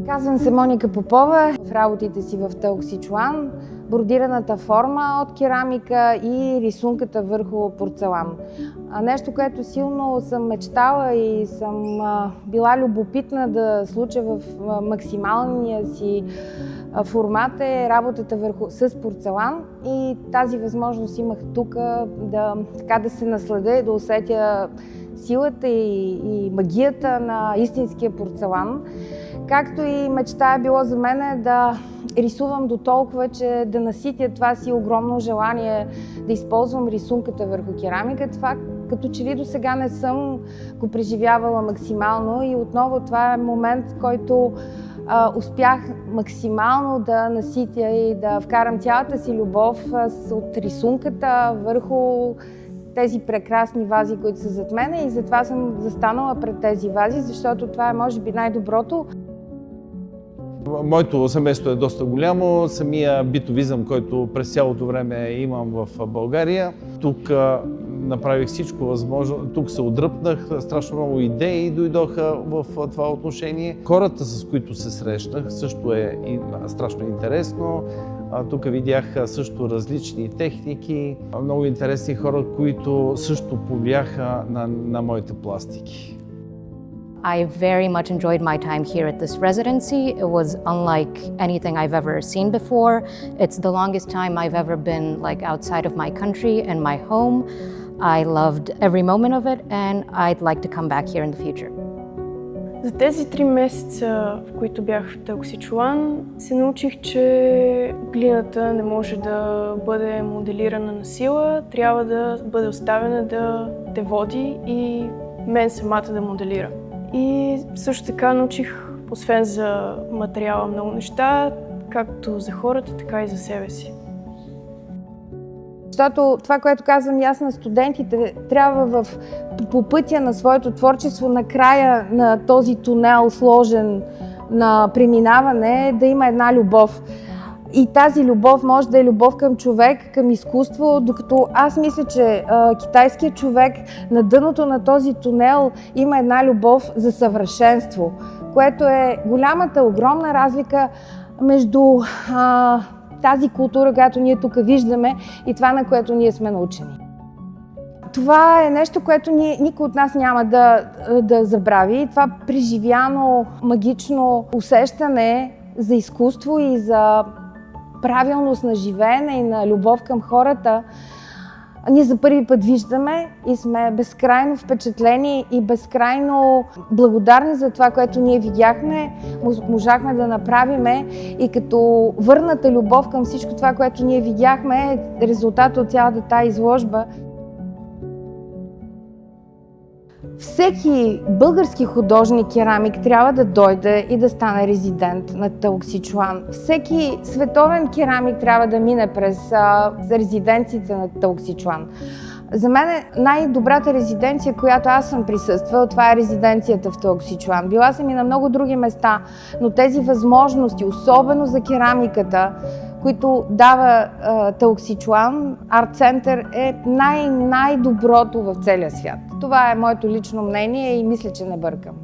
Казвам се Моника Попова. В работите си в Теоксичлан, бродираната форма от керамика и рисунката върху порцелан. Нещо, което силно съм мечтала и съм била любопитна да случа в максималния си формат е работата с порцелан и тази възможност имах тук да се насладя и да усетя силата и магията на истинския порцелан. Както и мечта е било за мен да рисувам до толкова, че да наситя това си огромно желание да използвам рисунката върху керамика. Това като че ли до сега не съм го преживявала максимално и отново това е момент, в който успях максимално да наситя и да вкарам цялата си любов от рисунката върху тези прекрасни вази, които са зад мене и затова съм застанала пред тези вази, защото това е може би най-доброто. Моето семейство е доста голямо, самия битовизъм, който през цялото време имам в България. Тук направих всичко възможно, тук се отдръпнах, страшно много идеи дойдоха в това отношение. Хората, с които се срещнах, също е страшно интересно. Тук видях също различни техники, много интересни хора, които също повлияха на моите пластики. I very much enjoyed my time here at this residency. It was unlike anything I've ever seen before. It's the longest time I've ever been outside of my country and my home. I loved every moment of it and I'd like to come back here in the future. За тези 3 месеца, в които бях в Теоксичлан, се научих, че глината не може да бъде моделирана на сила, трябва да бъде оставена да те води и мен самата да моделира. И също така научих, освен за материала, много неща, както за хората, така и за себе си. Защото това, което казвам и аз на студентите, трябва по пътя на своето творчество, на края на този тунел, сложен на преминаване, да има една любов. И тази любов може да е любов към човек, към изкуство, докато аз мисля, че китайският човек на дъното на този тунел има една любов за съвършенство, което е голямата, огромна разлика между тази култура, която ние тук виждаме и това, на което ние сме научени. Това е нещо, което никой от нас няма да забрави. Това преживяно, магично усещане за изкуство и за правилност на живеене и на любов към хората, ние за първи път виждаме и сме безкрайно впечатлени и безкрайно благодарни за това, което ние видяхме, можахме да направиме и като върната любов към всичко това, което ние видяхме, е резултат от цялата тази изложба. Всеки български художник, керамик трябва да дойде и да стане резидент на Теоксичлан. Всеки световен керамик трябва да мине през резиденциите на Теоксичлан. За мен най-добрата резиденция, която аз съм присъствала, това е резиденцията в Теоксичлан. Била съм и на много други места, но тези възможности, особено за керамиката, които дава Теоксичлан, арт-център е най-доброто в целия свят. Това е моето лично мнение и мисля, че не бъркам.